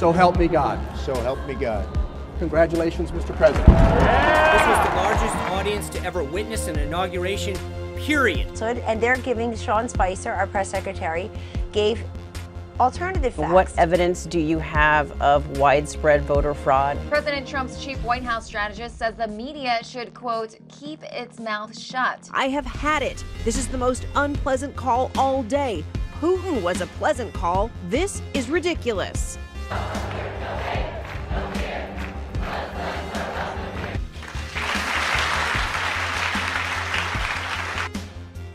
So help me God. So help me God. Congratulations, Mr. President. This was the largest audience to ever witness an inauguration, period. And they're giving Sean Spicer, our press secretary, gave alternative facts. What evidence do you have of widespread voter fraud? President Trump's chief White House strategist says the media should, quote, keep its mouth shut. I have had it. This is the most unpleasant call all day. Putin was a pleasant call. This is ridiculous.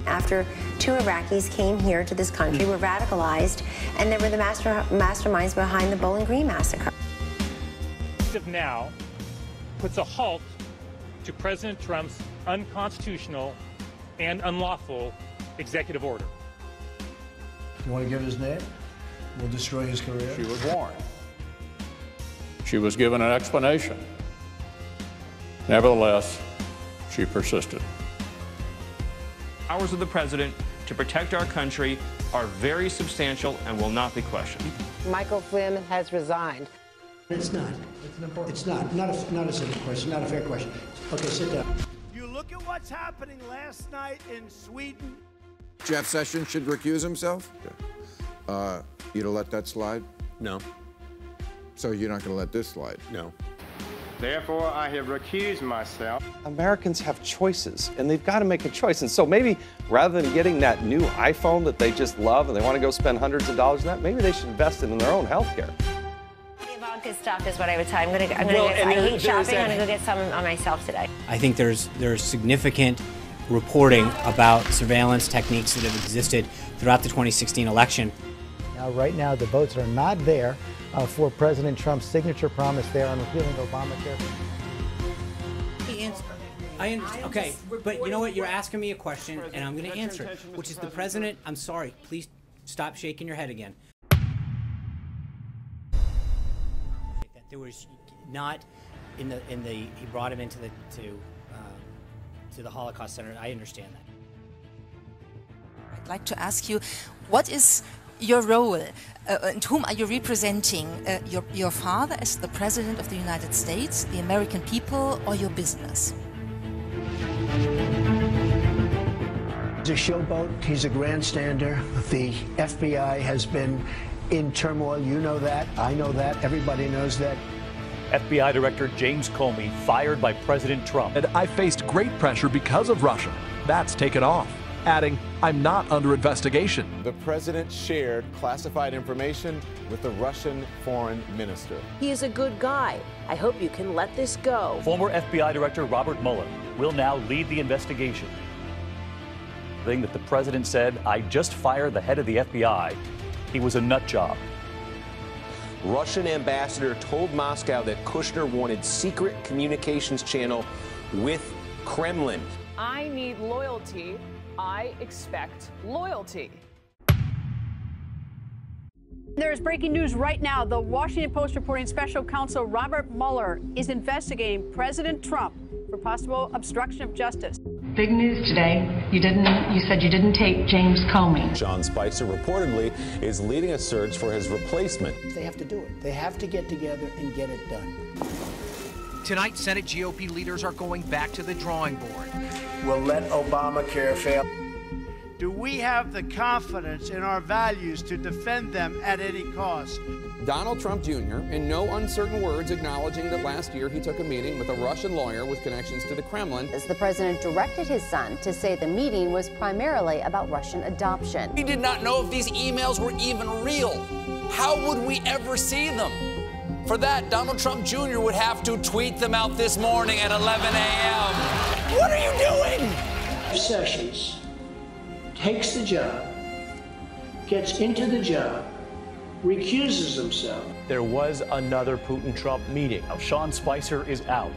After 2 Iraqis came here to this country, were radicalized, and they were the masterminds behind the Bowling Green massacre. Of now puts a halt to President Trump's unconstitutional and unlawful executive order. You want to give his name? We'll destroy his career. She was warned. She was given an explanation. Nevertheless, she persisted. Powers of the president to protect our country are very substantial and will not be questioned. Michael Flynn has resigned. It's not. It's not. Not a simple question. Not a fair question. Okay, sit down. You look at what's happening last night in Sweden. Jeff Sessions should recuse himself? You'd have let that slide? No. So you're not going to let this slide? No. Therefore, I have recused myself. Americans have choices, and they've got to make a choice. And so maybe rather than getting that new iPhone that they just love and they want to go spend hundreds of dollars on that, maybe they should invest it in their own health care. Ivanka stuff is what I would tell. I hate shopping. I'm going to go get some on myself today. I think there's significant reporting about surveillance techniques that have existed throughout the 2016 election. Now, right now, the votes are not there for President Trump's signature promise there on repealing Obamacare. I understand. Okay, but you know what? You're asking me a question, and I'm going to answer it, which is the president. I'm sorry. Please stop shaking your head again. There was not in the he brought him into the Holocaust Center. I understand that. I'd like to ask you, what is your role, and whom are you representing? Your father as the President of the United States, the American people, or your business? He's a showboat. He's a grandstander. The FBI has been in turmoil. You know that. I know that. Everybody knows that. FBI Director James Comey fired by President Trump. And I faced great pressure because of Russia. That's taken off. Adding, I'm not under investigation. The president shared classified information with the Russian foreign minister. He is a good guy. I hope you can let this go. Former FBI Director Robert Mueller will now lead the investigation. Thing that the president said, I just fired the head of the FBI. He was a nut job. Russian ambassador told Moscow that Kushner wanted secret communications channel with Kremlin. I need loyalty. I expect loyalty. There's breaking news right now. The Washington Post reporting special counsel Robert Mueller is investigating President Trump for possible obstruction of justice. Big news today. You said you didn't tape James Comey. Sean Spicer reportedly is leading a search for his replacement. They have to do it. They have to get together and get it done. Tonight, Senate GOP leaders are going back to the drawing board. We'll let Obamacare fail. Do we have the confidence in our values to defend them at any cost? Donald Trump Jr., in no uncertain words, acknowledging that last year he took a meeting with a Russian lawyer with connections to the Kremlin. As the president directed his son to say the meeting was primarily about Russian adoption. We did not know if these emails were even real. How would we ever see them? For that, Donald Trump Jr. would have to tweet them out this morning at 11 a.m. What are you doing? Sessions takes the job, gets into the job, recuses himself. There was another Putin-Trump meeting. Now, Sean Spicer is out.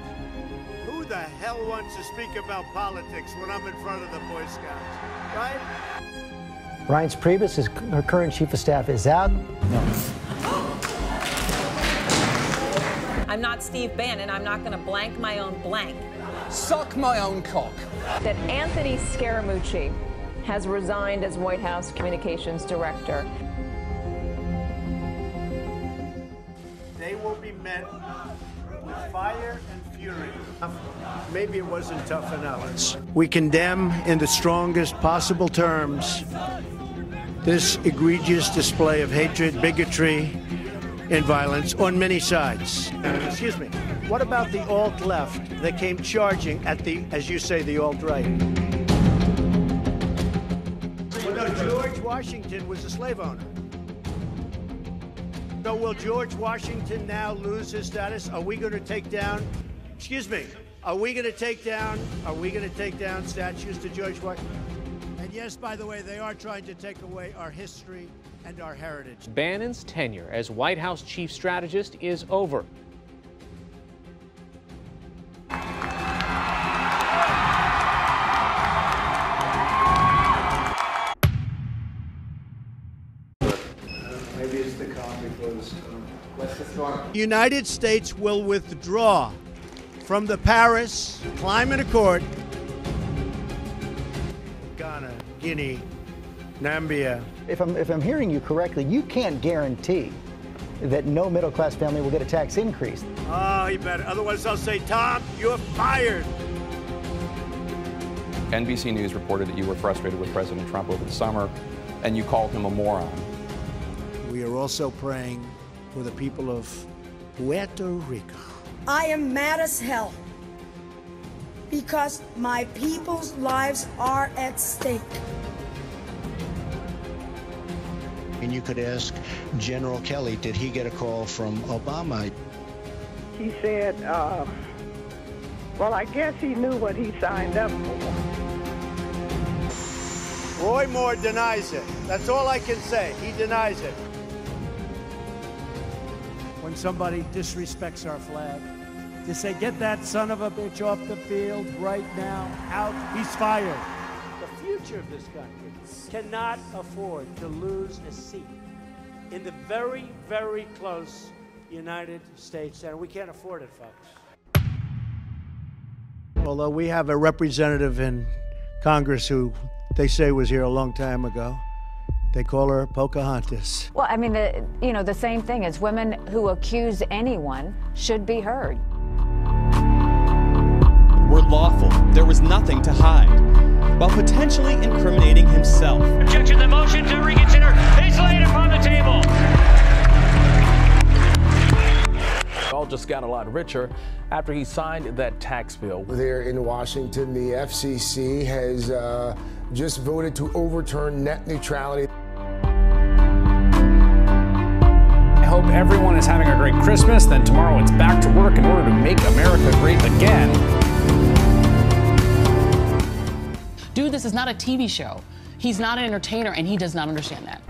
Who the hell wants to speak about politics when I'm in front of the Boy Scouts, right? Reince Priebus, her current chief of staff, is out. No. I'm not Steve Bannon. I'm not going to blank my own blank. Suck my own cock. That Anthony Scaramucci has resigned as White House communications director. fire and fury. Maybe it wasn't tough enough. We condemn in the strongest possible terms this egregious display of hatred, bigotry, and violence on many sides. Excuse me. What about the alt-left that came charging at the, as you say, the alt-right? Well, no, George Washington was a slave owner. So will George Washington now lose his status? Are we going to take down, excuse me, are we going to take down statues to George Washington? And yes, by the way, they are trying to take away our history and our heritage. Bannon's tenure as White House chief strategist is over. Maybe it's the calm because the United States will withdraw from the Paris Climate Accord. Ghana, Guinea, Nambia. If I'm hearing you correctly, you can't guarantee that no middle-class family will get a tax increase. Oh, you better. Otherwise, I'll say, Tom, you're fired. NBC News reported that you were frustrated with President Trump over the summer, and you called him a moron. We are also praying for the people of Puerto Rico. I am mad as hell because my people's lives are at stake. And you could ask General Kelly, did he get a call from Obama? He said, well, I guess he knew what he signed up for. Roy Moore denies it. That's all I can say. He denies it. When somebody disrespects our flag, to say, get that son of a bitch off the field right now, out, he's fired. The future of this country cannot afford to lose a seat in the very, very close United States Senate. We can't afford it, folks. Although we have a representative in Congress who they say was here a long time ago. They call her Pocahontas. Well, I mean, the same thing as women who accuse anyone should be heard. Were lawful. There was nothing to hide, while potentially incriminating himself. Objection, the motion to reconsider is laid upon the table. All just got a lot richer after he signed that tax bill. There in Washington, the FCC has just voted to overturn net neutrality. I hope everyone is having a great Christmas. Then tomorrow it's back to work in order to make America great again. Dude, this is not a TV show. He's not an entertainer, and he does not understand that.